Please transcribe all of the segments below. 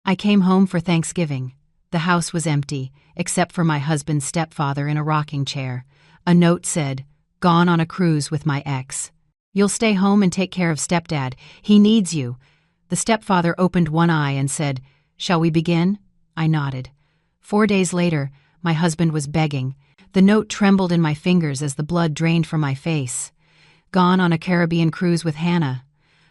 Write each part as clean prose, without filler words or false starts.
I came home for Thanksgiving. The house was empty, except for my husband's stepfather in a rocking chair. A note said, "Gone on a cruise with my ex. You'll stay home and take care of stepdad. He needs you." The stepfather opened one eye and said, "Shall we begin?" I nodded. 4 days later, my husband was begging. The note trembled in my fingers as the blood drained from my face. "Gone on a Caribbean cruise with Hannah.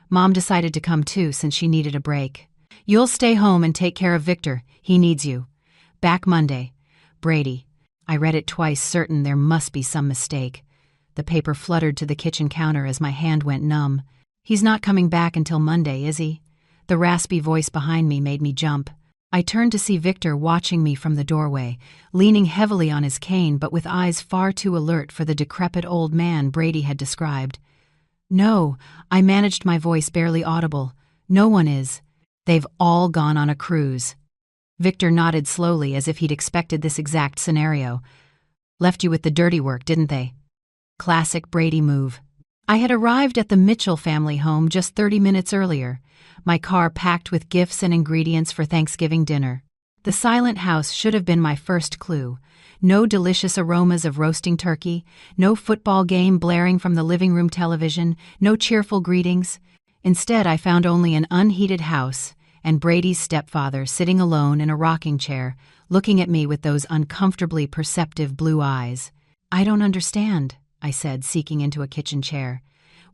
Mom decided to come too since she needed a break. You'll stay home and take care of Victor. He needs you. Back Monday. Brady." I read it twice, certain there must be some mistake. The paper fluttered to the kitchen counter as my hand went numb. "He's not coming back until Monday, is he?" The raspy voice behind me made me jump. I turned to see Victor watching me from the doorway, leaning heavily on his cane but with eyes far too alert for the decrepit old man Brady had described. "No," I managed, my voice barely audible. "No one is. They've all gone on a cruise." Victor nodded slowly as if he'd expected this exact scenario. "Left you with the dirty work, didn't they?" Classic Brady move. I had arrived at the Mitchell family home just 30 minutes earlier, my car packed with gifts and ingredients for Thanksgiving dinner. The silent house should have been my first clue. No delicious aromas of roasting turkey, no football game blaring from the living room television, no cheerful greetings. Instead, I found only an unheated house and Brady's stepfather sitting alone in a rocking chair, looking at me with those uncomfortably perceptive blue eyes. "I don't understand," I said, seeking into a kitchen chair.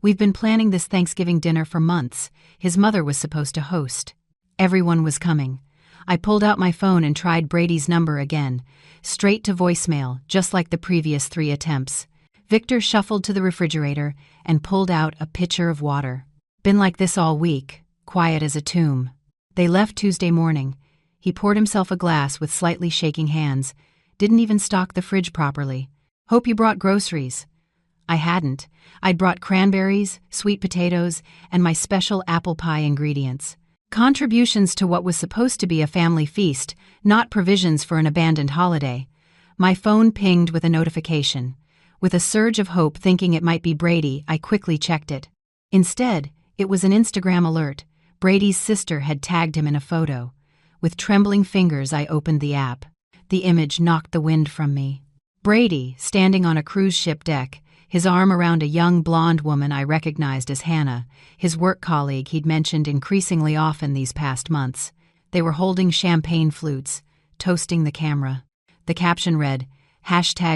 "We've been planning this Thanksgiving dinner for months. His mother was supposed to host. Everyone was coming." I pulled out my phone and tried Brady's number again. Straight to voicemail, just like the previous 3 attempts. Victor shuffled to the refrigerator and pulled out a pitcher of water. "Been like this all week, quiet as a tomb." They left Tuesday morning. He poured himself a glass with slightly shaking hands. Didn't even stock the fridge properly. "Hope you brought groceries." I hadn't. I'd brought cranberries, sweet potatoes, and my special apple pie ingredients. Contributions to what was supposed to be a family feast, not provisions for an abandoned holiday. My phone pinged with a notification. With a surge of hope, thinking it might be Brady, I quickly checked it. Instead, it was an Instagram alert. Brady's sister had tagged him in a photo. With trembling fingers, I opened the app. The image knocked the wind from me. Brady, standing on a cruise ship deck, his arm around a young blonde woman I recognized as Hannah, his work colleague he'd mentioned increasingly often these past months. They were holding champagne flutes, toasting the camera. The caption read,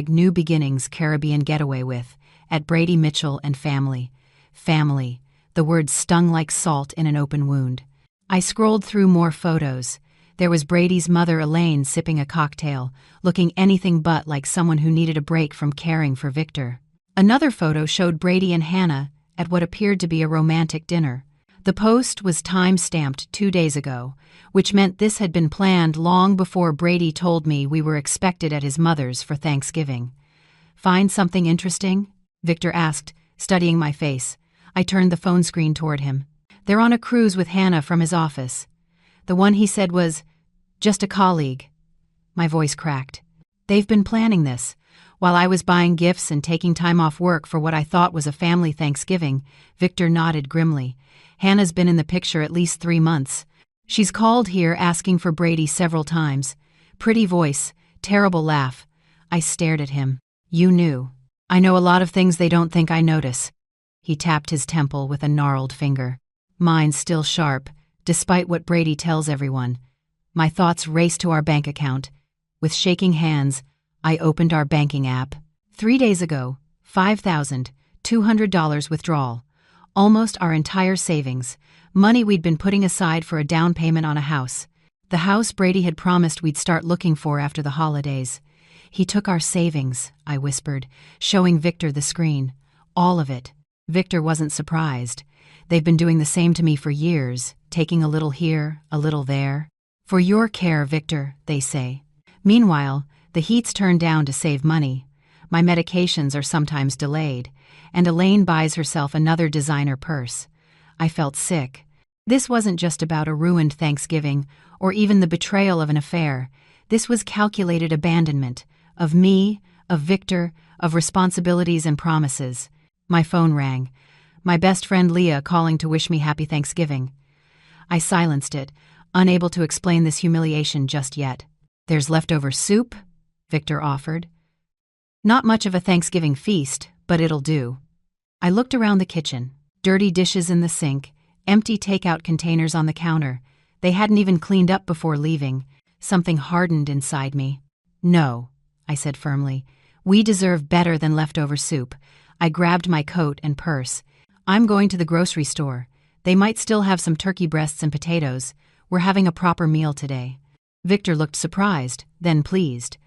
#New Beginnings Caribbean Getaway with, at Brady Mitchell and family. Family. The words stung like salt in an open wound. I scrolled through more photos. There was Brady's mother Elaine sipping a cocktail, looking anything but like someone who needed a break from caring for Victor. Another photo showed Brady and Hannah at what appeared to be a romantic dinner. The post was time-stamped 2 days ago, which meant this had been planned long before Brady told me we were expected at his mother's for Thanksgiving. "Find something interesting?" Victor asked, studying my face. I turned the phone screen toward him. "They're on a cruise with Hannah from his office. The one he said was just a colleague." My voice cracked. "They've been planning this. While I was buying gifts and taking time off work for what I thought was a family Thanksgiving," Victor nodded grimly. "Hannah's been in the picture at least 3 months. She's called here asking for Brady several times." Pretty voice, terrible laugh. I stared at him. "You knew." "I know a lot of things they don't think I notice." He tapped his temple with a gnarled finger. Mine still sharp, despite what Brady tells everyone. My thoughts raced to our bank account. With shaking hands, I opened our banking app. 3 days ago, $5,200 withdrawal. Almost our entire savings. Money we'd been putting aside for a down payment on a house. The house Brady had promised we'd start looking for after the holidays. "He took our savings," I whispered, showing Victor the screen. "All of it." Victor wasn't surprised. "They've been doing the same to me for years, taking a little here, a little there. For your care, Victor, they say." Meanwhile, the heat's turned down to save money. My medications are sometimes delayed, and Elaine buys herself another designer purse. I felt sick. This wasn't just about a ruined Thanksgiving, or even the betrayal of an affair. This was calculated abandonment, of me, of Victor, of responsibilities and promises. My phone rang. My best friend Leah calling to wish me happy Thanksgiving. I silenced it, unable to explain this humiliation just yet. "There's leftover soup?" Victor offered. "Not much of a Thanksgiving feast, but it'll do." I looked around the kitchen. Dirty dishes in the sink, empty takeout containers on the counter. They hadn't even cleaned up before leaving. Something hardened inside me. "No," I said firmly. "We deserve better than leftover soup." I grabbed my coat and purse. "I'm going to the grocery store. They might still have some turkey breasts and potatoes. We're having a proper meal today." Victor looked surprised, then pleased.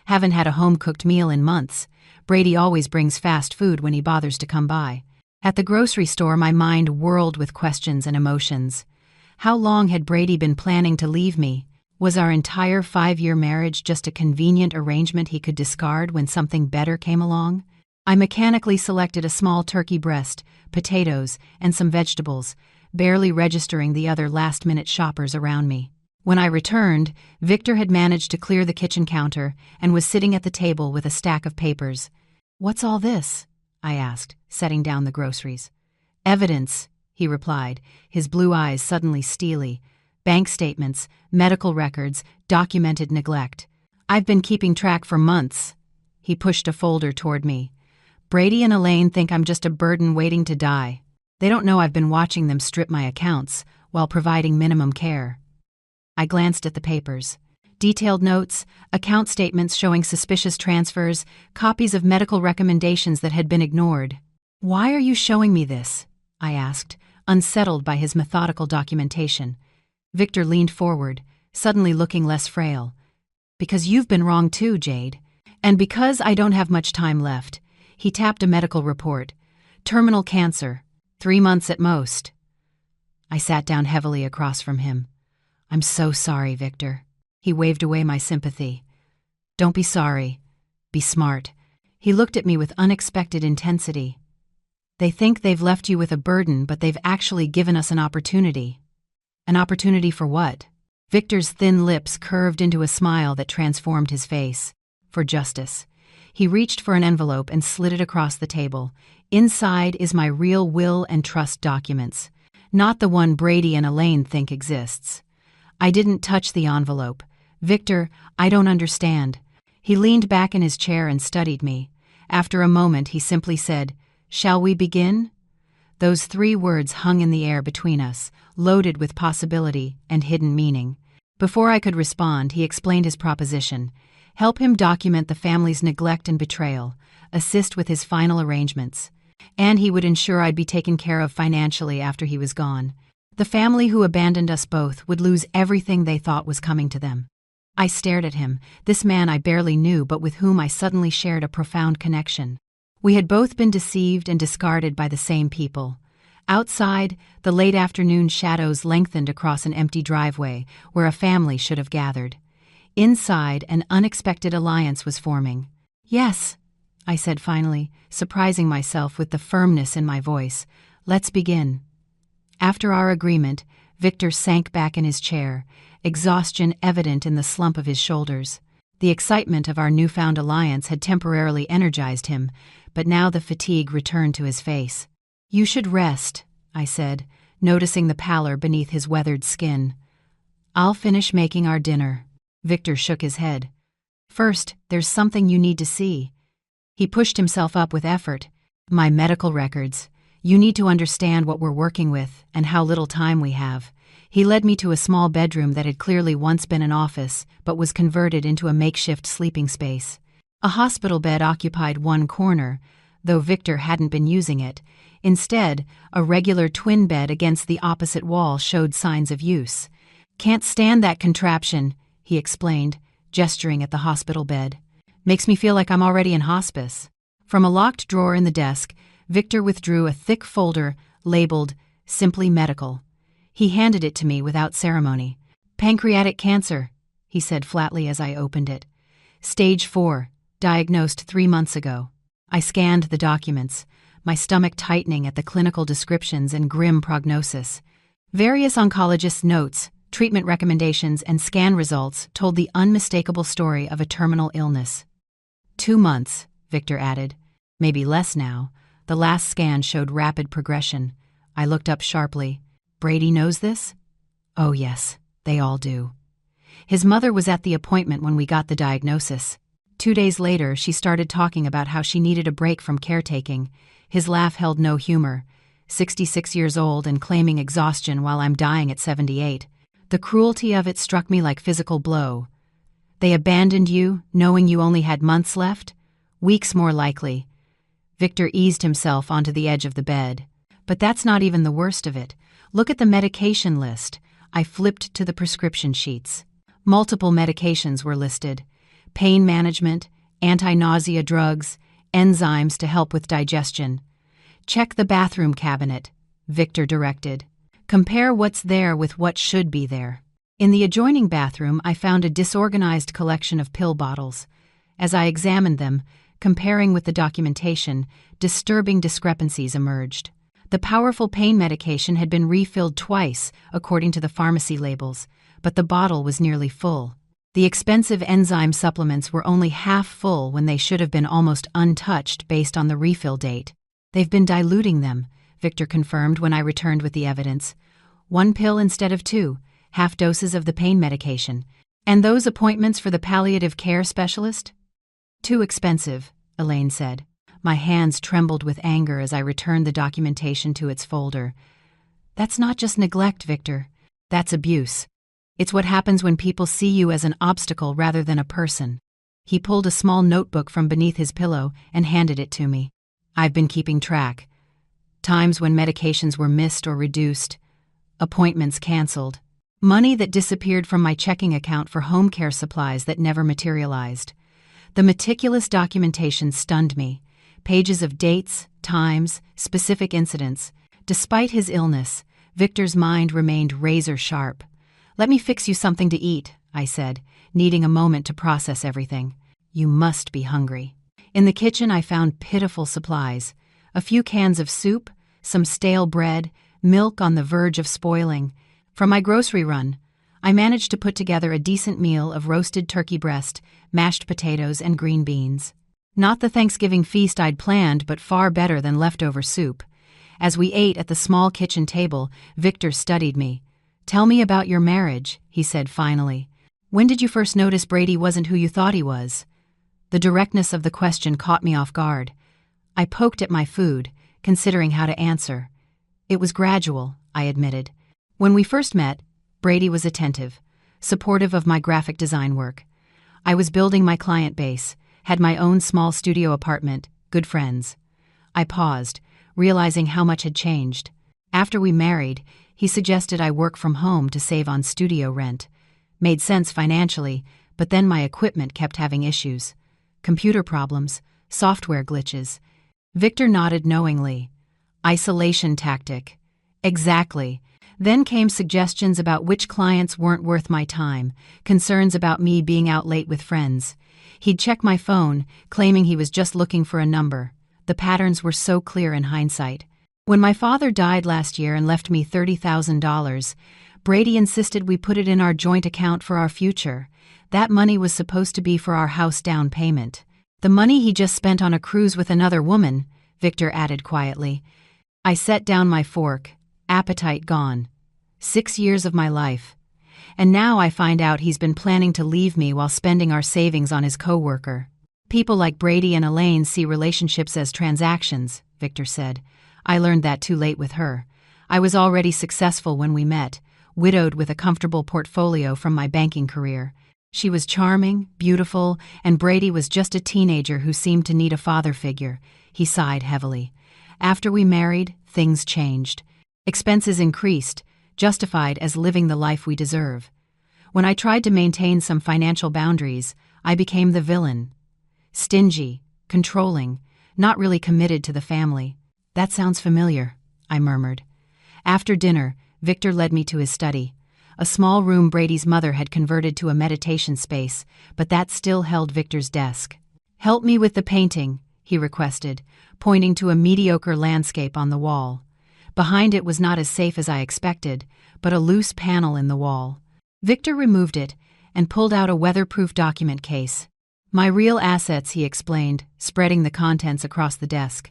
"Haven't had a home-cooked meal in months. Brady always brings fast food when he bothers to come by." At the grocery store, my mind whirled with questions and emotions. How long had Brady been planning to leave me? Was our entire 5-year marriage just a convenient arrangement he could discard when something better came along? I mechanically selected a small turkey breast, potatoes, and some vegetables, barely registering the other last-minute shoppers around me. When I returned, Victor had managed to clear the kitchen counter and was sitting at the table with a stack of papers. "What's all this?" I asked, setting down the groceries. "Evidence," he replied, his blue eyes suddenly steely. "Bank statements, medical records, documented neglect. I've been keeping track for months." He pushed a folder toward me. "Brady and Elaine think I'm just a burden waiting to die. They don't know I've been watching them strip my accounts while providing minimum care." I glanced at the papers. Detailed notes, account statements showing suspicious transfers, copies of medical recommendations that had been ignored. "Why are you showing me this?" I asked, unsettled by his methodical documentation. Victor leaned forward, suddenly looking less frail. "Because you've been wrong too, Jade. And because I don't have much time left." He tapped a medical report. "Terminal cancer. 3 months at most." I sat down heavily across from him. "I'm so sorry, Victor." He waved away my sympathy. "Don't be sorry. Be smart." He looked at me with unexpected intensity. "They think they've left you with a burden, but they've actually given us an opportunity." "An opportunity for what?" Victor's thin lips curved into a smile that transformed his face. "For justice." He reached for an envelope and slid it across the table. "Inside is my real will and trust documents, not the one Brady and Elaine think exists." I didn't touch the envelope. "Victor, I don't understand." He leaned back in his chair and studied me. After a moment, he simply said, "Shall we begin?" Those 3 words hung in the air between us, loaded with possibility and hidden meaning. Before I could respond, he explained his proposition. Help him document the family's neglect and betrayal, assist with his final arrangements, and he would ensure I'd be taken care of financially after he was gone. The family who abandoned us both would lose everything they thought was coming to them. I stared at him, this man I barely knew but with whom I suddenly shared a profound connection. We had both been deceived and discarded by the same people. Outside, the late afternoon shadows lengthened across an empty driveway where a family should have gathered. Inside, an unexpected alliance was forming. "Yes," I said finally, surprising myself with the firmness in my voice. "Let's begin." After our agreement, Victor sank back in his chair, exhaustion evident in the slump of his shoulders. The excitement of our newfound alliance had temporarily energized him, but now the fatigue returned to his face. "You should rest," I said, noticing the pallor beneath his weathered skin. "I'll finish making our dinner." Victor shook his head. "First, there's something you need to see." He pushed himself up with effort. "My medical records. You need to understand what we're working with and how little time we have." He led me to a small bedroom that had clearly once been an office, but was converted into a makeshift sleeping space. A hospital bed occupied one corner, though Victor hadn't been using it. Instead, a regular twin bed against the opposite wall showed signs of use. "Can't stand that contraption," he explained, gesturing at the hospital bed. "Makes me feel like I'm already in hospice." From a locked drawer in the desk, Victor withdrew a thick folder labeled "Simply Medical." He handed it to me without ceremony. "Pancreatic cancer," he said flatly as I opened it. "Stage 4, diagnosed 3 months ago." I scanned the documents, my stomach tightening at the clinical descriptions and grim prognosis. Various oncologists' notes, treatment recommendations, and scan results told the unmistakable story of a terminal illness. 2 months, Victor added. Maybe less now. The last scan showed rapid progression. I looked up sharply. "Brady knows this?" "Oh, yes," They all do. His mother was at the appointment when we got the diagnosis. 2 days later, she started talking about how she needed a break from caretaking. His laugh held no humor. 66 years old and claiming exhaustion while I'm dying at 78. The cruelty of it struck me like physical blow. They abandoned you, knowing you only had months left? Weeks more likely. Victor eased himself onto the edge of the bed. But that's not even the worst of it. Look at the medication list. I flipped to the prescription sheets. Multiple medications were listed. Pain management, anti-nausea drugs, enzymes to help with digestion. Check the bathroom cabinet, Victor directed. Compare what's there with what should be there. In the adjoining bathroom, I found a disorganized collection of pill bottles. As I examined them, comparing with the documentation, disturbing discrepancies emerged. The powerful pain medication had been refilled twice, according to the pharmacy labels, but the bottle was nearly full. The expensive enzyme supplements were only half full when they should have been almost untouched based on the refill date. They've been diluting them, Victor confirmed when I returned with the evidence. 1 pill instead of 2, half doses of the pain medication. And those appointments for the palliative care specialist? Too expensive, Elaine said. My hands trembled with anger as I returned the documentation to its folder. That's not just neglect, Victor. That's abuse. It's what happens when people see you as an obstacle rather than a person. He pulled a small notebook from beneath his pillow and handed it to me. I've been keeping track. Times when medications were missed or reduced. Appointments canceled. Money that disappeared from my checking account for home care supplies that never materialized. The meticulous documentation stunned me. Pages of dates, times, specific incidents. Despite his illness, Victor's mind remained razor-sharp. "Let me fix you something to eat," I said, needing a moment to process everything. "You must be hungry." In the kitchen, I found pitiful supplies. A few cans of soup, some stale bread, milk on the verge of spoiling. From my grocery run, I managed to put together a decent meal of roasted turkey breast, mashed potatoes, and green beans. Not the Thanksgiving feast I'd planned, but far better than leftover soup. As we ate at the small kitchen table, Victor studied me. "Tell me about your marriage," he said finally. "When did you first notice Brady wasn't who you thought he was?" The directness of the question caught me off guard. I poked at my food, considering how to answer. "It was gradual," I admitted. "When we first met, Brady was attentive, supportive of my graphic design work. I was building my client base, had my own small studio apartment, good friends." I paused, realizing how much had changed. After we married, he suggested I work from home to save on studio rent. Made sense financially, but then my equipment kept having issues. Computer problems, software glitches. Victor nodded knowingly. Isolation tactic. Exactly. Then came suggestions about which clients weren't worth my time, concerns about me being out late with friends. He'd check my phone, claiming he was just looking for a number. The patterns were so clear in hindsight. When my father died last year and left me $30,000, Brady insisted we put it in our joint account for our future. That money was supposed to be for our house down payment. The money he just spent on a cruise with another woman, Victor added quietly. I set down my fork, appetite gone. 6 years of my life. And now I find out he's been planning to leave me while spending our savings on his coworker. People like Brady and Elaine see relationships as transactions, Victor said. I learned that too late with her. I was already successful when we met, widowed with a comfortable portfolio from my banking career. She was charming, beautiful, and Brady was just a teenager who seemed to need a father figure. He sighed heavily. After we married, things changed. Expenses increased, justified as living the life we deserve. When I tried to maintain some financial boundaries, I became the villain. Stingy, controlling, not really committed to the family. That sounds familiar, I murmured. After dinner, Victor led me to his study. A small room Brady's mother had converted to a meditation space, but that still held Victor's desk. "Help me with the painting," he requested, pointing to a mediocre landscape on the wall. Behind it was not as safe as I expected, but a loose panel in the wall. Victor removed it and pulled out a weatherproof document case. "My real assets," he explained, spreading the contents across the desk.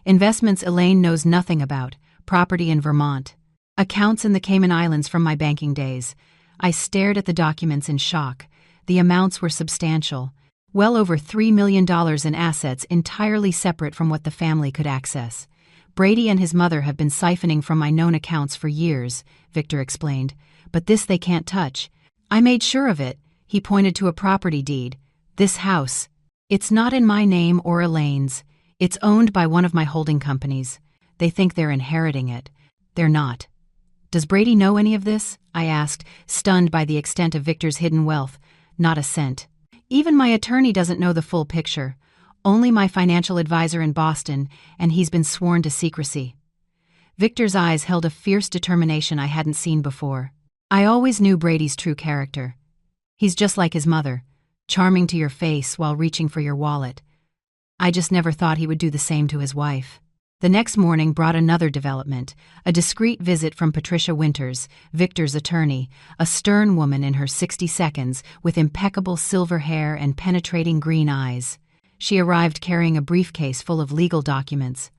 "Investments Elaine knows nothing about, property in Vermont. Accounts in the Cayman Islands from my banking days. I stared at the documents in shock. The amounts were substantial. Well over $3 million in assets entirely separate from what the family could access. Brady and his mother have been siphoning from my known accounts for years, Victor explained. But this they can't touch. I made sure of it. He pointed to a property deed. This house. It's not in my name or Elaine's. It's owned by one of my holding companies. They think they're inheriting it. They're not. Does Brady know any of this? I asked, stunned by the extent of Victor's hidden wealth. Not a cent. Even my attorney doesn't know the full picture. Only my financial advisor in Boston, and he's been sworn to secrecy. Victor's eyes held a fierce determination I hadn't seen before. I always knew Brady's true character. He's just like his mother, charming to your face while reaching for your wallet. I just never thought he would do the same to his wife. The next morning brought another development, a discreet visit from Patricia Winters, Victor's attorney, a stern woman in her 60s with impeccable silver hair and penetrating green eyes. She arrived carrying a briefcase full of legal documents.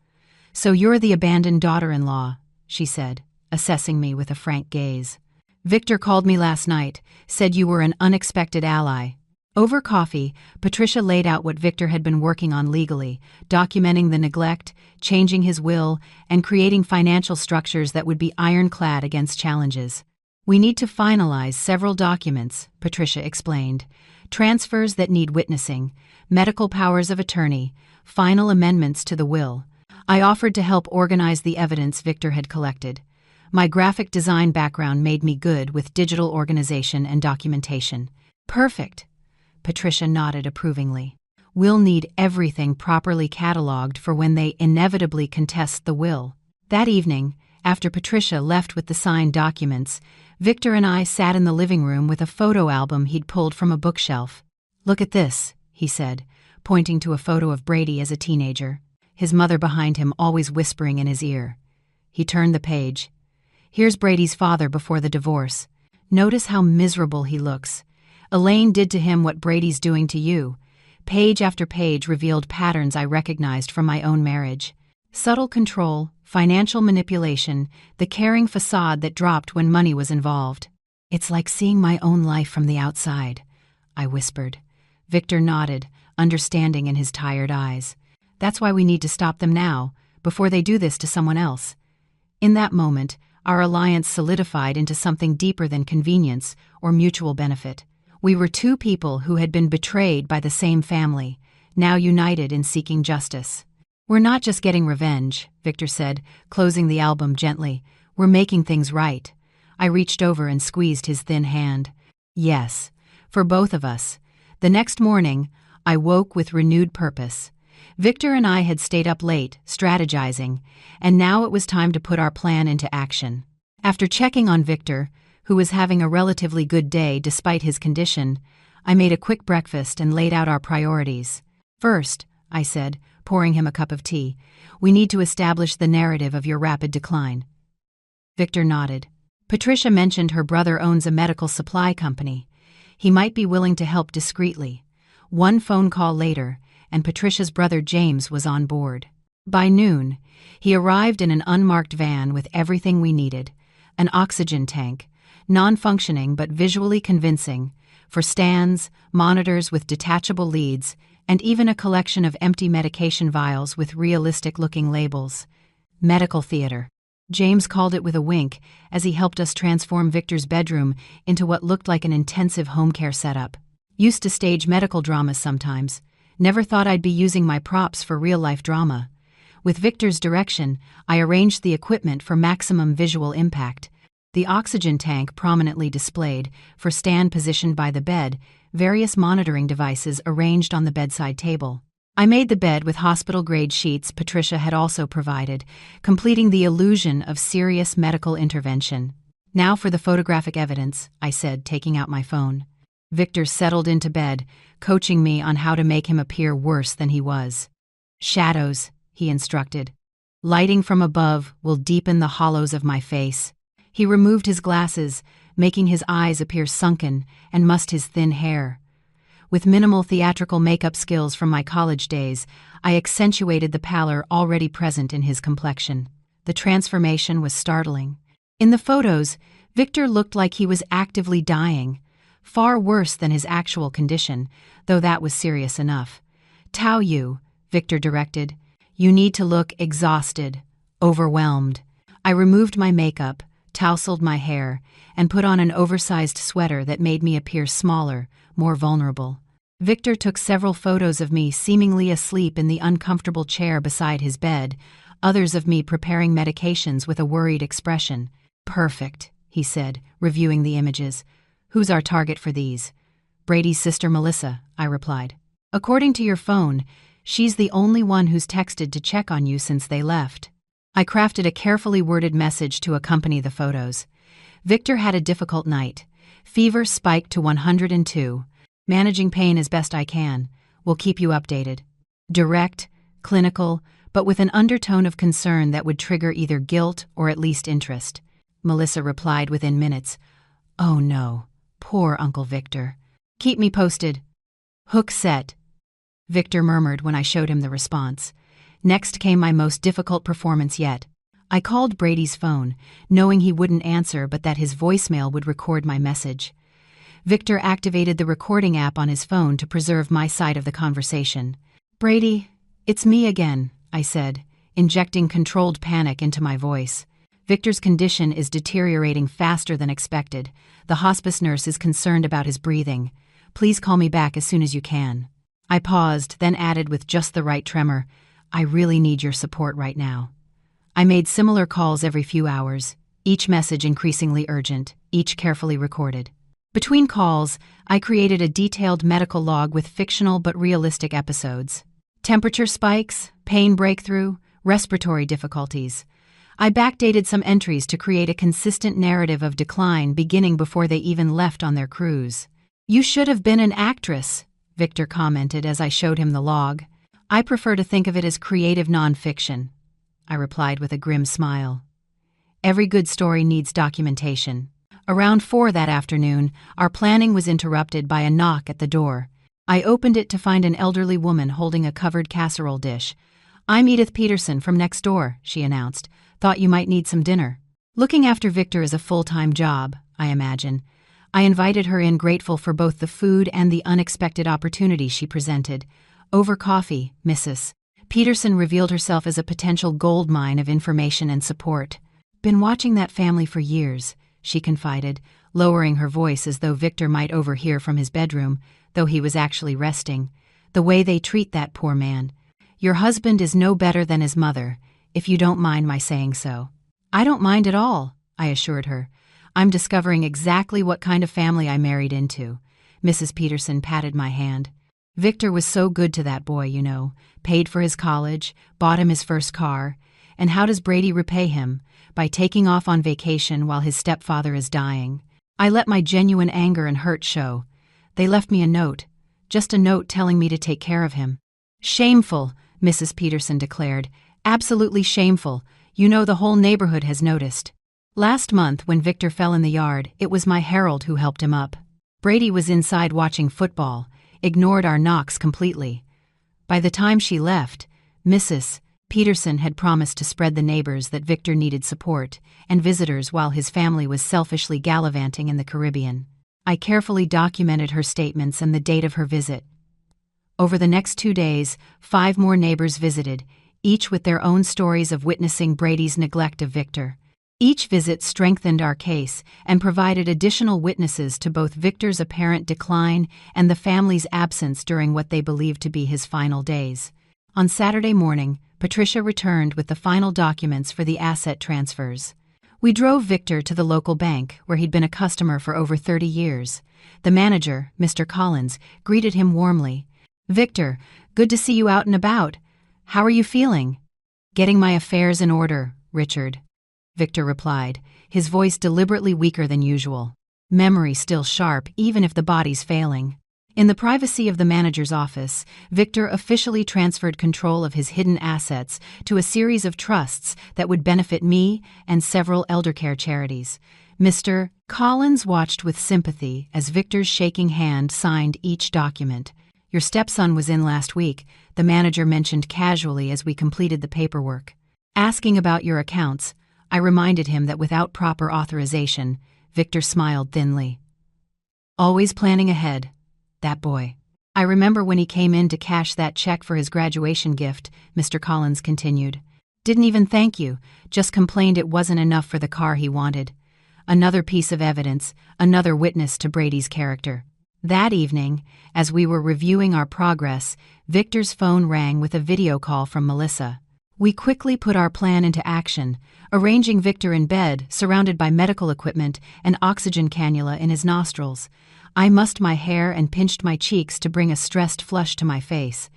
"So you're the abandoned daughter-in-law," she said, assessing me with a frank gaze. "Victor called me last night, said you were an unexpected ally." Over coffee, Patricia laid out what Victor had been working on legally, documenting the neglect, changing his will, and creating financial structures that would be ironclad against challenges. "We need to finalize several documents," Patricia explained. "Transfers that need witnessing, medical powers of attorney, final amendments to the will." I offered to help organize the evidence Victor had collected. My graphic design background made me good with digital organization and documentation. "Perfect." Patricia nodded approvingly. "We'll need everything properly cataloged for when they inevitably contest the will." That evening, after Patricia left with the signed documents, Victor and I sat in the living room with a photo album he'd pulled from a bookshelf. "Look at this," he said, pointing to a photo of Brady as a teenager, his mother behind him always whispering in his ear. He turned the page. "Here's Brady's father before the divorce. Notice how miserable he looks. Elaine did to him what Brady's doing to you." Page after page revealed patterns I recognized from my own marriage. Subtle control, financial manipulation, the caring facade that dropped when money was involved. "It's like seeing my own life from the outside," I whispered. Victor nodded, understanding in his tired eyes. "That's why we need to stop them now, before they do this to someone else." In that moment, our alliance solidified into something deeper than convenience or mutual benefit. We were two people who had been betrayed by the same family, now united in seeking justice. "We're not just getting revenge," Victor said, closing the album gently. "We're making things right." I reached over and squeezed his thin hand. "Yes, for both of us." The next morning, I woke with renewed purpose. Victor and I had stayed up late, strategizing, and now it was time to put our plan into action. After checking on Victor, who was having a relatively good day despite his condition, I made a quick breakfast and laid out our priorities. "First," I said, pouring him a cup of tea, "we need to establish the narrative of your rapid decline." Victor nodded. "Patricia mentioned her brother owns a medical supply company. He might be willing to help discreetly." One phone call later, and Patricia's brother James was on board. By noon, he arrived in an unmarked van with everything we needed: an oxygen tank, non-functioning but visually convincing, for stands, monitors with detachable leads, and even a collection of empty medication vials with realistic-looking labels. Medical theater. James called it with a wink as he helped us transform Victor's bedroom into what looked like an intensive home care setup. "Used to stage medical dramas sometimes. Never thought I'd be using my props for real-life drama." With Victor's direction, I arranged the equipment for maximum visual impact. The oxygen tank prominently displayed, for stand positioned by the bed, various monitoring devices arranged on the bedside table. I made the bed with hospital-grade sheets Patricia had also provided, completing the illusion of serious medical intervention. "Now for the photographic evidence," I said, taking out my phone. Victor settled into bed, coaching me on how to make him appear worse than he was. "Shadows," he instructed. "Lighting from above will deepen the hollows of my face." He removed his glasses, making his eyes appear sunken, and mussed his thin hair. With minimal theatrical makeup skills from my college days, I accentuated the pallor already present in his complexion. The transformation was startling. In the photos, Victor looked like he was actively dying, far worse than his actual condition, though that was serious enough. "Tao Yu," Victor directed. "You need to look exhausted, overwhelmed." I removed my makeup, tousled my hair, and put on an oversized sweater that made me appear smaller, more vulnerable. Victor took several photos of me seemingly asleep in the uncomfortable chair beside his bed, others of me preparing medications with a worried expression. "Perfect," he said, reviewing the images. "Who's our target for these?" "Brady's sister Melissa," I replied. "According to your phone, she's the only one who's texted to check on you since they left." I crafted a carefully worded message to accompany the photos. Victor had a difficult night. Fever spiked to 102. "Managing pain as best I can. We'll keep you updated." Direct, clinical, but with an undertone of concern that would trigger either guilt or at least interest. Melissa replied within minutes. "Oh no, poor Uncle Victor. Keep me posted." "Hook set," Victor murmured when I showed him the response. Next came my most difficult performance yet. I called Brady's phone, knowing he wouldn't answer but that his voicemail would record my message. Victor activated the recording app on his phone to preserve my side of the conversation. "Brady, it's me again," I said, injecting controlled panic into my voice. "Victor's condition is deteriorating faster than expected. The hospice nurse is concerned about his breathing. Please call me back as soon as you can." I paused, then added with just the right tremor, "I really need your support right now." I made similar calls every few hours, each message increasingly urgent, each carefully recorded. Between calls, I created a detailed medical log with fictional but realistic episodes. Temperature spikes, pain breakthrough, respiratory difficulties. I backdated some entries to create a consistent narrative of decline beginning before they even left on their cruise. "You should have been an actress," Victor commented as I showed him the log. "I prefer to think of it as creative nonfiction," I replied with a grim smile. Every good story needs documentation. Around 4 that afternoon, our planning was interrupted by a knock at the door. I opened it to find an elderly woman holding a covered casserole dish. "I'm Edith Peterson from next door," she announced. "Thought you might need some dinner." Looking after Victor is a full-time job, I imagine. I invited her in, grateful for both the food and the unexpected opportunity she presented. "Over coffee, Mrs. Peterson revealed herself as a potential goldmine of information and support. "Been watching that family for years," she confided, lowering her voice as though Victor might overhear from his bedroom, though he was actually resting. "The way they treat that poor man. Your husband is no better than his mother, if you don't mind my saying so." "I don't mind at all," I assured her. "I'm discovering exactly what kind of family I married into." Mrs. Peterson patted my hand. "Victor was so good to that boy, you know, paid for his college, bought him his first car. And how does Brady repay him? By taking off on vacation while his stepfather is dying." I let my genuine anger and hurt show. "They left me a note, just a note telling me to take care of him." "Shameful," Mrs. Peterson declared. "Absolutely shameful. You know the whole neighborhood has noticed. Last month when Victor fell in the yard, it was my herald who helped him up. Brady was inside watching football, ignored our knocks completely. By the time she left, Mrs. Peterson had promised to spread the neighbors that Victor needed support and visitors while his family was selfishly gallivanting in the Caribbean. I carefully documented her statements and the date of her visit. Over the next 2 days, 5 more neighbors visited, each with their own stories of witnessing Brady's neglect of Victor. Each visit strengthened our case and provided additional witnesses to both Victor's apparent decline and the family's absence during what they believed to be his final days. On Saturday morning, Patricia returned with the final documents for the asset transfers. We drove Victor to the local bank, where he'd been a customer for over 30 years. The manager, Mr. Collins, greeted him warmly. "Victor, good to see you out and about. How are you feeling?" "Getting my affairs in order, Richard," Victor replied, his voice deliberately weaker than usual. Memory still sharp, even if the body's failing. In the privacy of the manager's office, Victor officially transferred control of his hidden assets to a series of trusts that would benefit me and several eldercare charities. Mr. Collins watched with sympathy as Victor's shaking hand signed each document. "Your stepson was in last week," the manager mentioned casually as we completed the paperwork. Asking about your accounts, I reminded him that without proper authorization, Victor smiled thinly. Always planning ahead. That boy. I remember when he came in to cash that check for his graduation gift, Mr. Collins continued. Didn't even thank you, just complained it wasn't enough for the car he wanted. Another piece of evidence, another witness to Brady's character. That evening, as we were reviewing our progress, Victor's phone rang with a video call from Melissa. We quickly put our plan into action, arranging Victor in bed, surrounded by medical equipment and oxygen cannula in his nostrils. I mussed my hair and pinched my cheeks to bring a stressed flush to my face.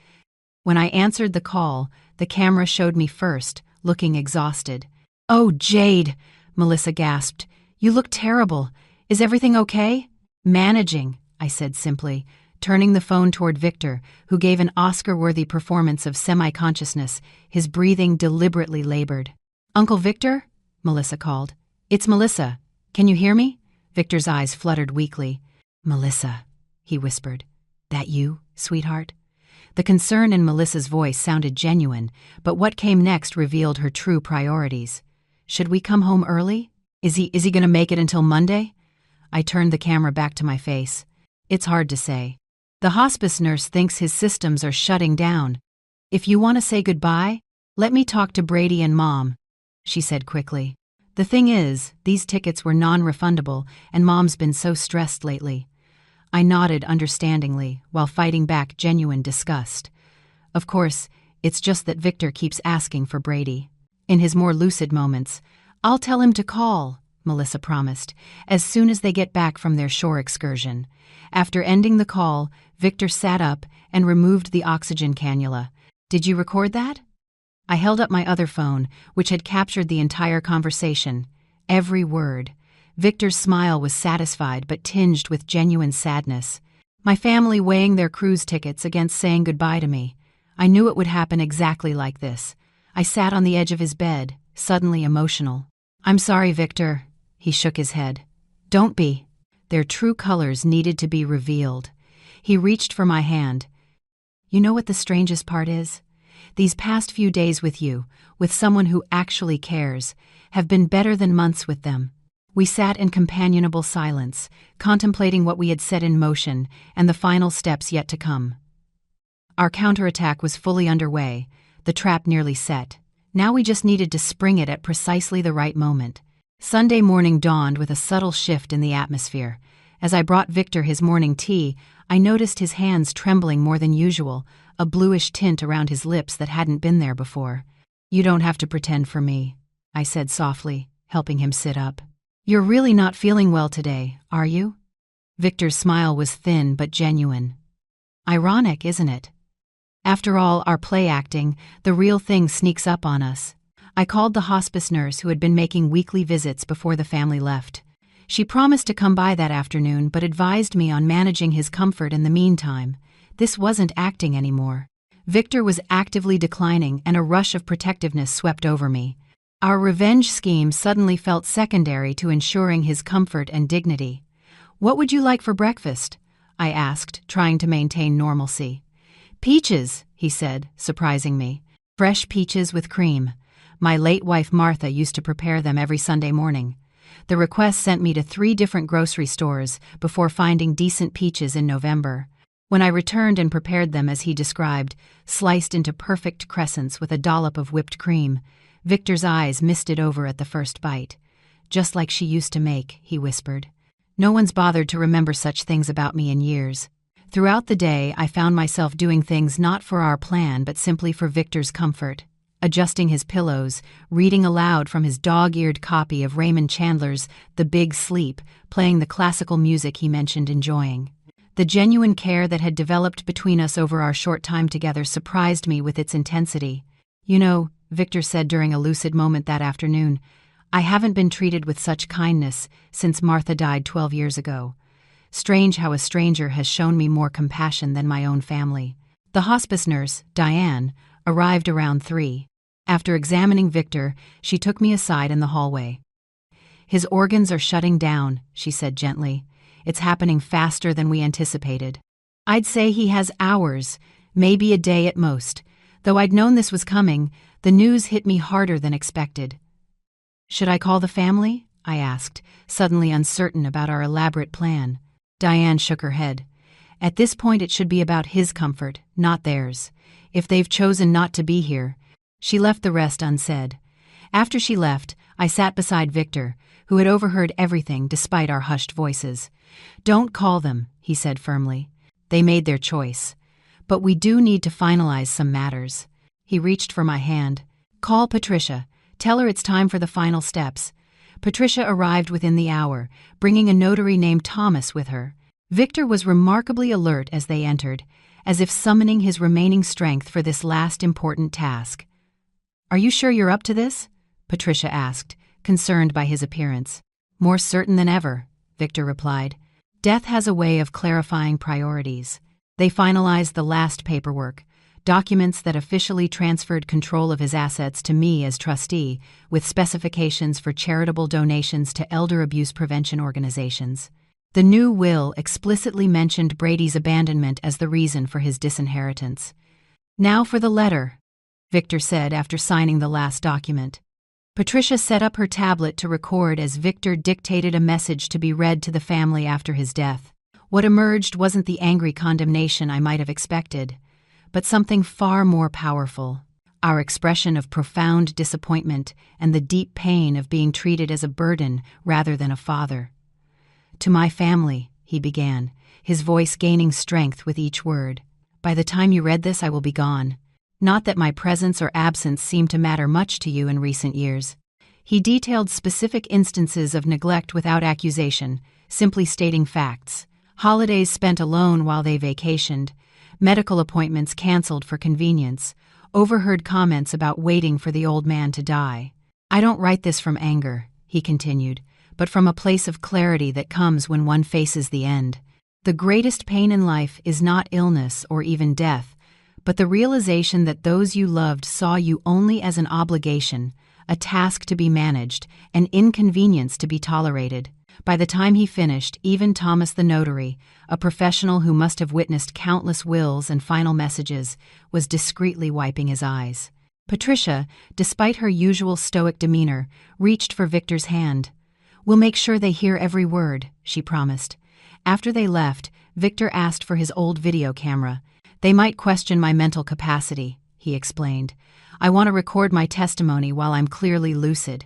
When I answered the call, the camera showed me first, looking exhausted. "Oh, Jade," Melissa gasped. "You look terrible. Is everything okay?" "Managing," I said simply, turning the phone toward Victor, who gave an Oscar-worthy performance of semi-consciousness, his breathing deliberately labored. "Uncle Victor?" Melissa called. "It's Melissa. Can you hear me?" Victor's eyes fluttered weakly. "Melissa," he whispered. "That you, sweetheart?" The concern in Melissa's voice sounded genuine, but what came next revealed her true priorities. "Should we come home early? Is he going to make it until Monday?" I turned the camera back to my face. "It's hard to say. The hospice nurse thinks his systems are shutting down. If you want to say goodbye, let me talk to Brady and Mom," she said quickly. "The thing is, these tickets were non-refundable, and Mom's been so stressed lately." I nodded understandingly, while fighting back genuine disgust. Of course, it's just that Victor keeps asking for Brady. In his more lucid moments, "I'll tell him to call," Melissa promised, "as soon as they get back from their shore excursion." After ending the call, Victor sat up and removed the oxygen cannula. "Did you record that?" I held up my other phone, which had captured the entire conversation. Every word. Victor's smile was satisfied but tinged with genuine sadness. My family weighing their cruise tickets against saying goodbye to me. I knew it would happen exactly like this. I sat on the edge of his bed, suddenly emotional. "I'm sorry, Victor." He shook his head. "Don't be." Their true colors needed to be revealed. He reached for my hand. "You know what the strangest part is? These past few days with you, with someone who actually cares, have been better than months with them." We sat in companionable silence, contemplating what we had set in motion and the final steps yet to come. Our counterattack was fully underway, the trap nearly set. Now we just needed to spring it at precisely the right moment. Sunday morning dawned with a subtle shift in the atmosphere. As I brought Victor his morning tea, I noticed his hands trembling more than usual, a bluish tint around his lips that hadn't been there before. "You don't have to pretend for me," I said softly, helping him sit up. "You're really not feeling well today, are you?" Victor's smile was thin but genuine. Ironic, isn't it? After all our play acting, the real thing sneaks up on us. I called the hospice nurse who had been making weekly visits before the family left. She promised to come by that afternoon but advised me on managing his comfort in the meantime. This wasn't acting anymore. Victor was actively declining and a rush of protectiveness swept over me. Our revenge scheme suddenly felt secondary to ensuring his comfort and dignity. "What would you like for breakfast?" I asked, trying to maintain normalcy. "Peaches," he said, surprising me. "Fresh peaches with cream. My late wife Martha used to prepare them every Sunday morning." The request sent me to 3 different grocery stores before finding decent peaches in November. When I returned and prepared them as he described, sliced into perfect crescents with a dollop of whipped cream, Victor's eyes misted over at the first bite. "Just like she used to make," he whispered. No one's bothered to remember such things about me in years. Throughout the day, I found myself doing things not for our plan but simply for Victor's comfort. Adjusting his pillows, reading aloud from his dog-eared copy of Raymond Chandler's The Big Sleep, playing the classical music he mentioned enjoying. The genuine care that had developed between us over our short time together surprised me with its intensity. "You know," Victor said during a lucid moment that afternoon, "I haven't been treated with such kindness since Martha died 12 years ago. Strange how a stranger has shown me more compassion than my own family." The hospice nurse, Diane, arrived around 3. After examining Victor, she took me aside in the hallway. "His organs are shutting down," she said gently. "It's happening faster than we anticipated. I'd say he has hours, maybe a day at most. Though I'd known this was coming, the news hit me harder than expected." "Should I call the family?" I asked, suddenly uncertain about our elaborate plan. Diane shook her head. At this point it should be about his comfort, not theirs. If they've chosen not to be here. She left the rest unsaid. After she left, I sat beside Victor, who had overheard everything despite our hushed voices. "Don't call them," he said firmly. "They made their choice. But we do need to finalize some matters." He reached for my hand. "Call Patricia. Tell her it's time for the final steps." Patricia arrived within the hour, bringing a notary named Thomas with her. Victor was remarkably alert as they entered, as if summoning his remaining strength for this last important task. "Are you sure you're up to this?" Patricia asked, concerned by his appearance. "More certain than ever," Victor replied. Death has a way of clarifying priorities. They finalized the last paperwork, documents that officially transferred control of his assets to me as trustee, with specifications for charitable donations to elder abuse prevention organizations. The new will explicitly mentioned Brady's abandonment as the reason for his disinheritance. "Now for the letter," Victor said after signing the last document. Patricia set up her tablet to record as Victor dictated a message to be read to the family after his death. What emerged wasn't the angry condemnation I might have expected, but something far more powerful. Our expression of profound disappointment and the deep pain of being treated as a burden rather than a father. "To my family," he began, his voice gaining strength with each word. "By the time you read this, I will be gone. Not that my presence or absence seemed to matter much to you in recent years." He detailed specific instances of neglect without accusation, simply stating facts. Holidays spent alone while they vacationed, medical appointments canceled for convenience, overheard comments about waiting for the old man to die. "I don't write this from anger," he continued, "but from a place of clarity that comes when one faces the end. The greatest pain in life is not illness or even death, but the realization that those you loved saw you only as an obligation, a task to be managed, an inconvenience to be tolerated." By the time he finished, even Thomas the notary, a professional who must have witnessed countless wills and final messages, was discreetly wiping his eyes. Patricia, despite her usual stoic demeanor, reached for Victor's hand. "We'll make sure they hear every word," she promised. After they left, Victor asked for his old video camera. "They might question my mental capacity," he explained. "I want to record my testimony while I'm clearly lucid."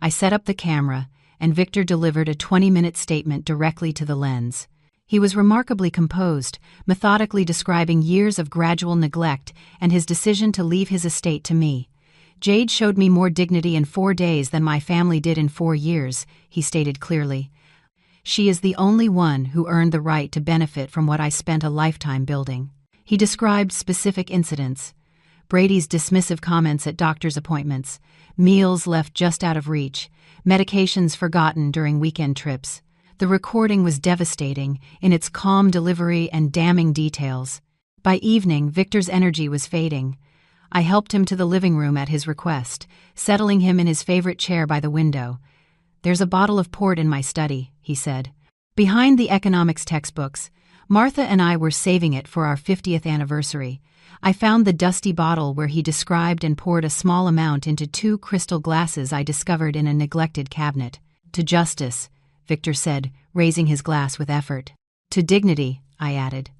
I set up the camera, and Victor delivered a 20-minute statement directly to the lens. He was remarkably composed, methodically describing years of gradual neglect and his decision to leave his estate to me. "Jade showed me more dignity in 4 days than my family did in 4 years, he stated clearly. "She is the only one who earned the right to benefit from what I spent a lifetime building." He described specific incidents. Brady's dismissive comments at doctor's appointments, meals left just out of reach, medications forgotten during weekend trips. The recording was devastating in its calm delivery and damning details. By evening, Victor's energy was fading. I helped him to the living room at his request, settling him in his favorite chair by the window. "There's a bottle of port in my study," he said. Behind the economics textbooks, Martha and I were saving it for our 50th anniversary. I found the dusty bottle where he described and poured a small amount into 2 crystal glasses I discovered in a neglected cabinet. "To justice," Victor said, raising his glass with effort. "To dignity," I added.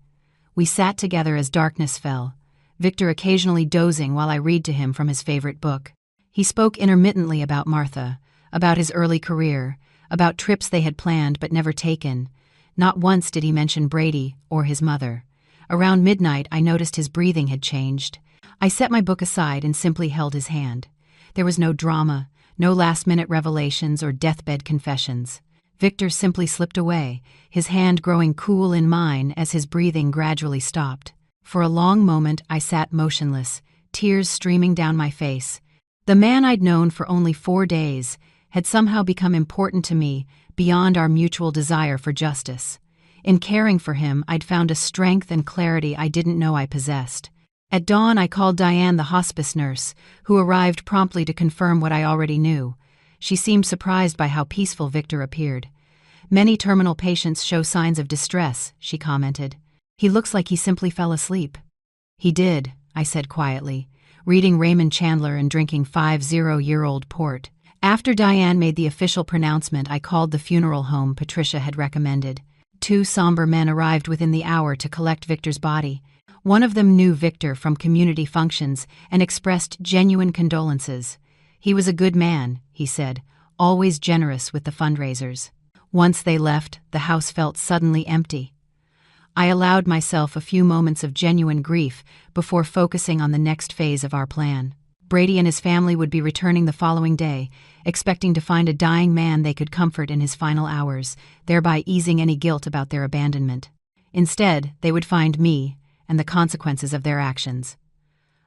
We sat together as darkness fell, Victor occasionally dozing while I read to him from his favorite book. He spoke intermittently about Martha, about his early career, about trips they had planned but never taken. Not once did he mention Brady or his mother. Around midnight, I noticed his breathing had changed. I set my book aside and simply held his hand. There was no drama, no last-minute revelations or deathbed confessions. Victor simply slipped away, his hand growing cool in mine as his breathing gradually stopped. For a long moment, I sat motionless, tears streaming down my face. The man I'd known for only 4 days had somehow become important to me beyond our mutual desire for justice. In caring for him, I'd found a strength and clarity I didn't know I possessed. At dawn, I called Diane, the hospice nurse, who arrived promptly to confirm what I already knew. She seemed surprised by how peaceful Victor appeared. "Many terminal patients show signs of distress," she commented. "He looks like he simply fell asleep." "He did," I said quietly, reading Raymond Chandler and drinking 50-year-old port. After Diane made the official pronouncement, I called the funeral home Patricia had recommended. 2 somber men arrived within the hour to collect Victor's body. One of them knew Victor from community functions and expressed genuine condolences. He was a good man, he said, always generous with the fundraisers. Once they left, the house felt suddenly empty. I allowed myself a few moments of genuine grief before focusing on the next phase of our plan. Brady and his family would be returning the following day, expecting to find a dying man they could comfort in his final hours, thereby easing any guilt about their abandonment. Instead, they would find me and the consequences of their actions.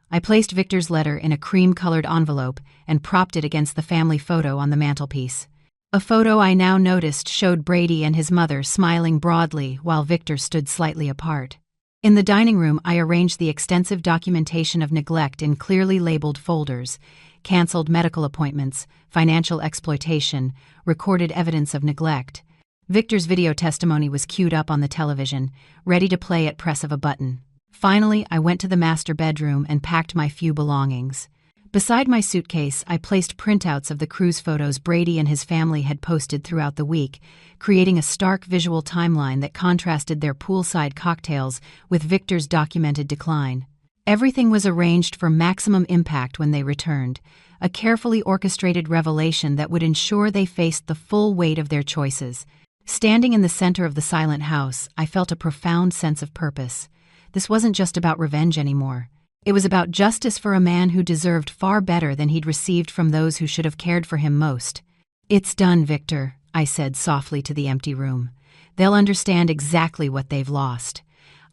I placed Victor's letter in a cream-colored envelope and propped it against the family photo on the mantelpiece. A photo I now noticed showed Brady and his mother smiling broadly while Victor stood slightly apart. In the dining room, I arranged the extensive documentation of neglect in clearly labeled folders: canceled medical appointments, financial exploitation, recorded evidence of neglect. Victor's video testimony was queued up on the television, ready to play at press of a button. Finally, I went to the master bedroom and packed my few belongings. Beside my suitcase, I placed printouts of the cruise photos Brady and his family had posted throughout the week, creating a stark visual timeline that contrasted their poolside cocktails with Victor's documented decline. Everything was arranged for maximum impact when they returned, a carefully orchestrated revelation that would ensure they faced the full weight of their choices. Standing in the center of the silent house, I felt a profound sense of purpose. This wasn't just about revenge anymore. It was about justice for a man who deserved far better than he'd received from those who should have cared for him most. "It's done, Victor," I said softly to the empty room. "They'll understand exactly what they've lost."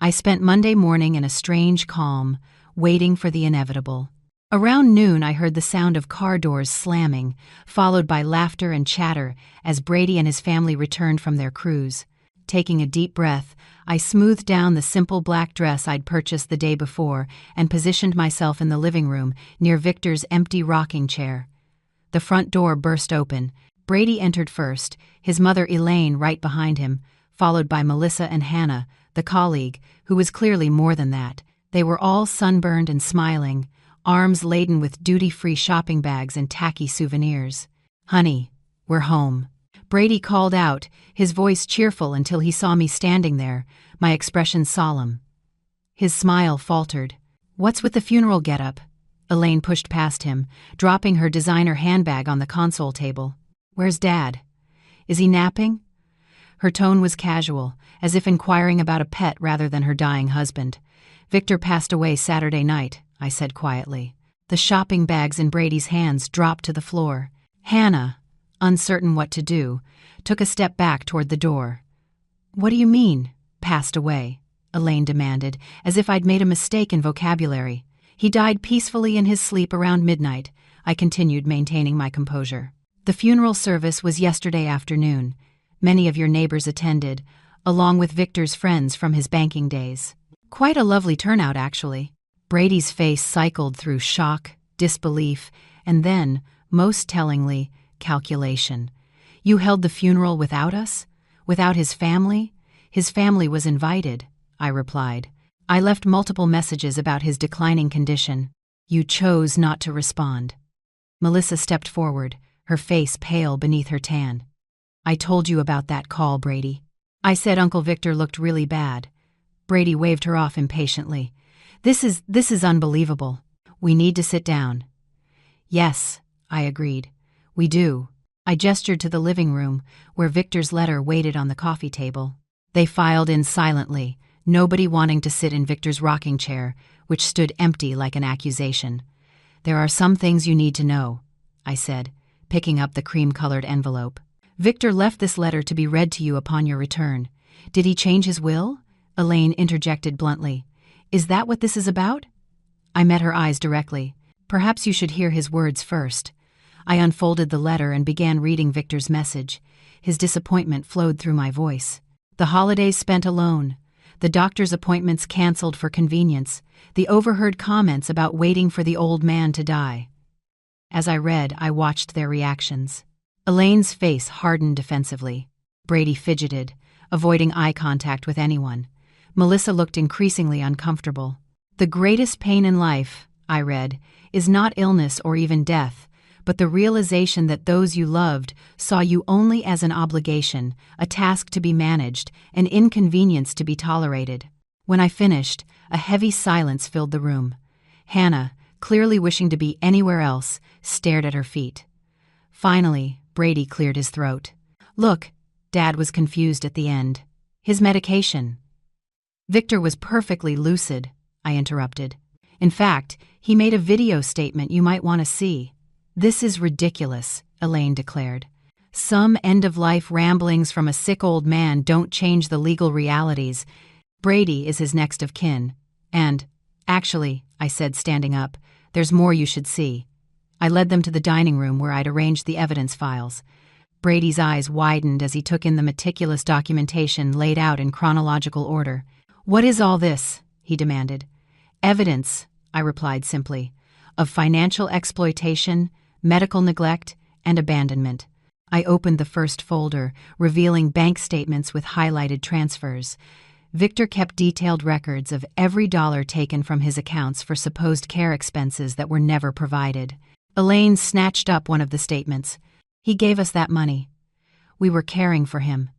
I spent Monday morning in a strange calm, waiting for the inevitable. Around noon, I heard the sound of car doors slamming, followed by laughter and chatter as Brady and his family returned from their cruise. Taking a deep breath, I smoothed down the simple black dress I'd purchased the day before and positioned myself in the living room near Victor's empty rocking chair. The front door burst open. Brady entered first, his mother Elaine right behind him, followed by Melissa and Hannah, the colleague, who was clearly more than that. They were all sunburned and smiling, arms laden with duty-free shopping bags and tacky souvenirs. "Honey, we're home," Brady called out, his voice cheerful until he saw me standing there, my expression solemn. His smile faltered. "What's with the funeral getup?" Elaine pushed past him, dropping her designer handbag on the console table. "Where's Dad? Is he napping?" Her tone was casual, as if inquiring about a pet rather than her dying husband. "Victor passed away Saturday night," I said quietly. The shopping bags in Brady's hands dropped to the floor. Hannah, uncertain what to do, took a step back toward the door. "What do you mean, passed away?" Elaine demanded, as if I'd made a mistake in vocabulary. "He died peacefully in his sleep around midnight," I continued, maintaining my composure. "The funeral service was yesterday afternoon. Many of your neighbors attended, along with Victor's friends from his banking days. Quite a lovely turnout, actually." Brady's face cycled through shock, disbelief, and then, most tellingly, calculation. "You held the funeral without us? Without his family?" "His family was invited," I replied. "I left multiple messages about his declining condition. You chose not to respond." Melissa stepped forward, her face pale beneath her tan. "I told you about that call, Brady." I said Uncle Victor looked really bad. Brady waved her off impatiently. This is unbelievable. We need to sit down." "Yes," I agreed. "We do." I gestured to the living room, where Victor's letter waited on the coffee table. They filed in silently, nobody wanting to sit in Victor's rocking chair, which stood empty like an accusation. "There are some things you need to know," I said, picking up the cream-colored envelope. "Victor left this letter to be read to you upon your return. Did he change his will?" Elaine interjected bluntly. "Is that what this is about?" I met her eyes directly. "Perhaps you should hear his words first." I unfolded the letter and began reading Victor's message. His disappointment flowed through my voice. The holidays spent alone, the doctor's appointments canceled for convenience, the overheard comments about waiting for the old man to die. As I read, I watched their reactions. Elaine's face hardened defensively. Brady fidgeted, avoiding eye contact with anyone. Melissa looked increasingly uncomfortable. "The greatest pain in life," I read, "is not illness or even death, but the realization that those you loved saw you only as an obligation, a task to be managed, an inconvenience to be tolerated. When I finished, a heavy silence filled the room. Hannah, clearly wishing to be anywhere else, stared at her feet. Finally, Brady cleared his throat. "Look," Dad was confused at the end. "His medication." "Victor was perfectly lucid," I interrupted. "In fact, he made a video statement you might want to see." "This is ridiculous," Elaine declared. "Some end-of-life ramblings from a sick old man don't change the legal realities. Brady is his next of kin. And, actually," I said, standing up, "there's more you should see." I led them to the dining room where I'd arranged the evidence files. Brady's eyes widened as he took in the meticulous documentation laid out in chronological order. "What is all this?" he demanded. "Evidence," I replied simply, "of financial exploitation, medical neglect, and abandonment." I opened the first folder, revealing bank statements with highlighted transfers. Victor kept detailed records of every dollar taken from his accounts for supposed care expenses that were never provided. Elaine snatched up one of the statements. "He gave us that money. We were caring for him.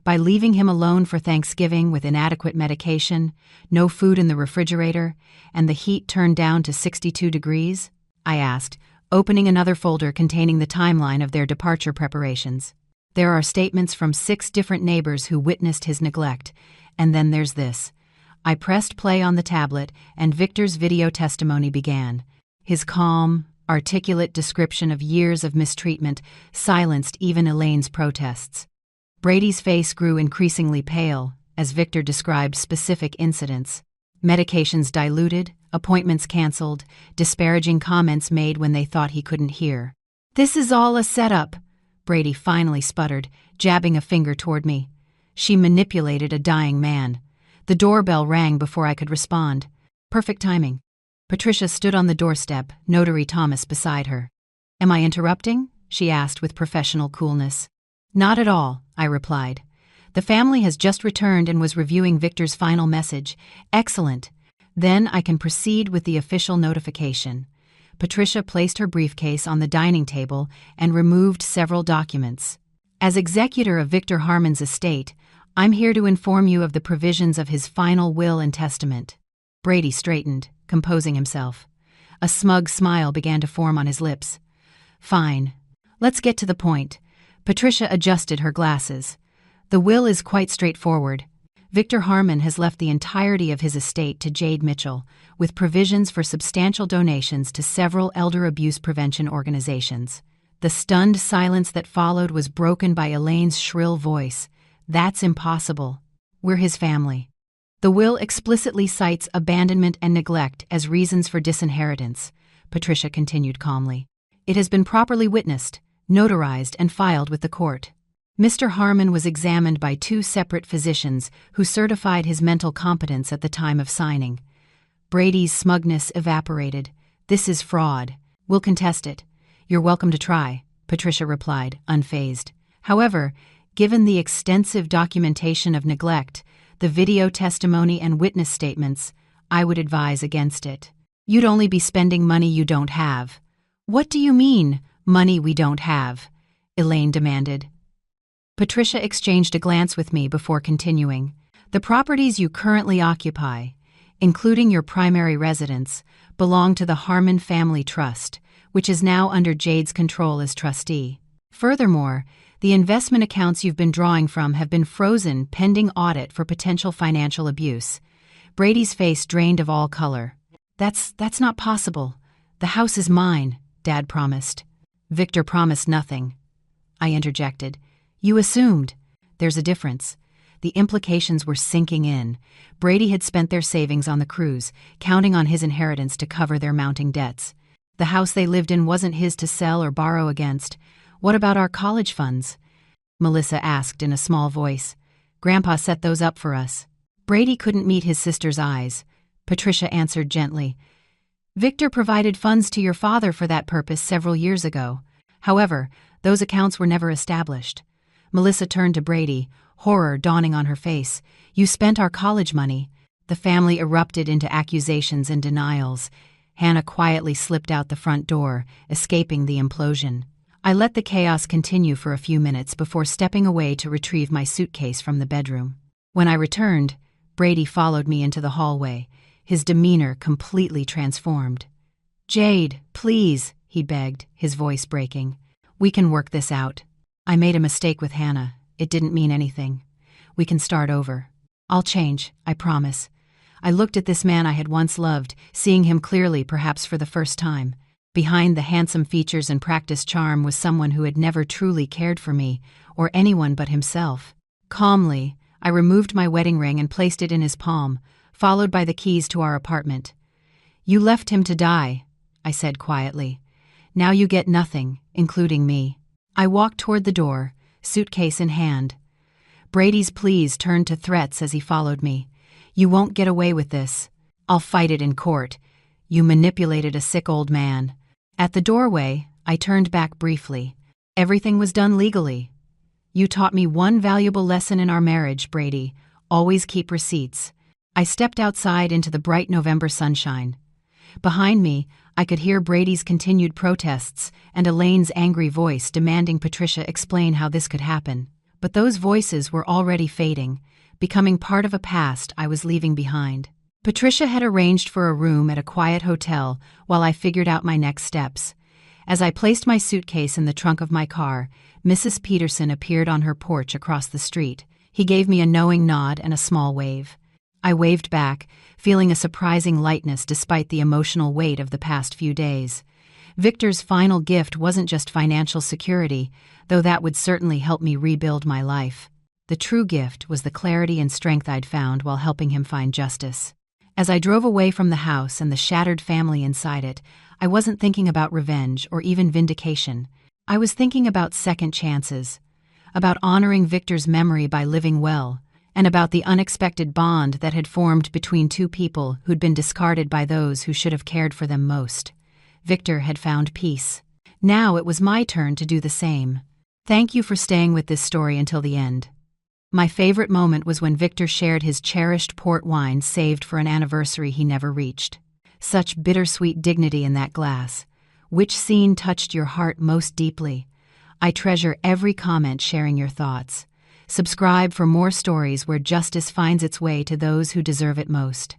By leaving him alone for Thanksgiving with inadequate medication, no food in the refrigerator, and the heat turned down to 62 degrees?" I asked, opening another folder containing the timeline of their departure preparations. "There are statements from 6 different neighbors who witnessed his neglect, and then there's this." I pressed play on the tablet, and Victor's video testimony began. His calm, articulate description of years of mistreatment silenced even Elaine's protests. Brady's face grew increasingly pale as Victor described specific incidents. Medications diluted, appointments canceled, disparaging comments made when they thought he couldn't hear. "This is all a setup," Brady finally sputtered, jabbing a finger toward me. "She manipulated a dying man." The doorbell rang before I could respond. Perfect timing. Patricia stood on the doorstep, Notary Thomas beside her. "Am I interrupting?" she asked with professional coolness. "Not at all," I replied. "The family has just returned and was reviewing Victor's final message. Excellent. Then I can proceed with the official notification." Patricia placed her briefcase on the dining table and removed several documents. "As executor of Victor Harmon's estate, I'm here to inform you of the provisions of his final will and testament." Brady straightened, composing himself. A smug smile began to form on his lips. "Fine. Let's get to the point." Patricia adjusted her glasses. "The will is quite straightforward. Victor Harmon has left the entirety of his estate to Jade Mitchell, with provisions for substantial donations to several elder abuse prevention organizations." The stunned silence that followed was broken by Elaine's shrill voice. "That's impossible. We're his family." "The will explicitly cites abandonment and neglect as reasons for disinheritance," Patricia continued calmly. "It has been properly witnessed, notarized, and filed with the court. Mr. Harmon was examined by 2 separate physicians who certified his mental competence at the time of signing." Brady's smugness evaporated. "This is fraud. We'll contest it." "You're welcome to try," Patricia replied, unfazed. "However, given the extensive documentation of neglect, the video testimony and witness statements, I would advise against it. You'd only be spending money you don't have." "What do you mean, money we don't have?" Elaine demanded. Patricia exchanged a glance with me before continuing. "The properties you currently occupy, including your primary residence, belong to the Harmon Family Trust, which is now under Jade's control as trustee. Furthermore, the investment accounts you've been drawing from have been frozen pending audit for potential financial abuse." Brady's face drained of all color. That's not possible. The house is mine," Dad promised. "Victor promised nothing," I interjected. "You assumed." "There's a difference." The implications were sinking in. Brady had spent their savings on the cruise, counting on his inheritance to cover their mounting debts. The house they lived in wasn't his to sell or borrow against. "What about our college funds?" Melissa asked in a small voice. "Grandpa set those up for us." Brady couldn't meet his sister's eyes. Patricia answered gently. "Victor provided funds to your father for that purpose several years ago. However, those accounts were never established." Melissa turned to Brady, horror dawning on her face. "You spent our college money." The family erupted into accusations and denials. Hannah quietly slipped out the front door, escaping the implosion. I let the chaos continue for a few minutes before stepping away to retrieve my suitcase from the bedroom. When I returned, Brady followed me into the hallway, his demeanor completely transformed. "Jade, please," he begged, his voice breaking. "We can work this out. I made a mistake with Hannah. It didn't mean anything. We can start over. I'll change, I promise." I looked at this man I had once loved, seeing him clearly perhaps for the first time. Behind the handsome features and practiced charm was someone who had never truly cared for me, or anyone but himself. Calmly, I removed my wedding ring and placed it in his palm, followed by the keys to our apartment. "You left him to die," I said quietly. "Now you get nothing, including me." I walked toward the door, suitcase in hand. Brady's pleas turned to threats as he followed me. "You won't get away with this. I'll fight it in court. You manipulated a sick old man." At the doorway, I turned back briefly. "Everything was done legally. You taught me one valuable lesson in our marriage, Brady. Always keep receipts." I stepped outside into the bright November sunshine. Behind me, I could hear Brady's continued protests and Elaine's angry voice demanding Patricia explain how this could happen. But those voices were already fading, becoming part of a past I was leaving behind. Patricia had arranged for a room at a quiet hotel while I figured out my next steps. As I placed my suitcase in the trunk of my car, Mrs. Peterson appeared on her porch across the street. He gave me a knowing nod and a small wave. I waved back, feeling a surprising lightness despite the emotional weight of the past few days. Victor's final gift wasn't just financial security, though that would certainly help me rebuild my life. The true gift was the clarity and strength I'd found while helping him find justice. As I drove away from the house and the shattered family inside it, I wasn't thinking about revenge or even vindication. I was thinking about second chances, about honoring Victor's memory by living well, and about the unexpected bond that had formed between two people who'd been discarded by those who should have cared for them most. Victor had found peace. Now it was my turn to do the same. Thank you for staying with this story until the end. My favorite moment was when Victor shared his cherished port wine saved for an anniversary he never reached. Such bittersweet dignity in that glass. Which scene touched your heart most deeply? I treasure every comment sharing your thoughts. Subscribe for more stories where justice finds its way to those who deserve it most.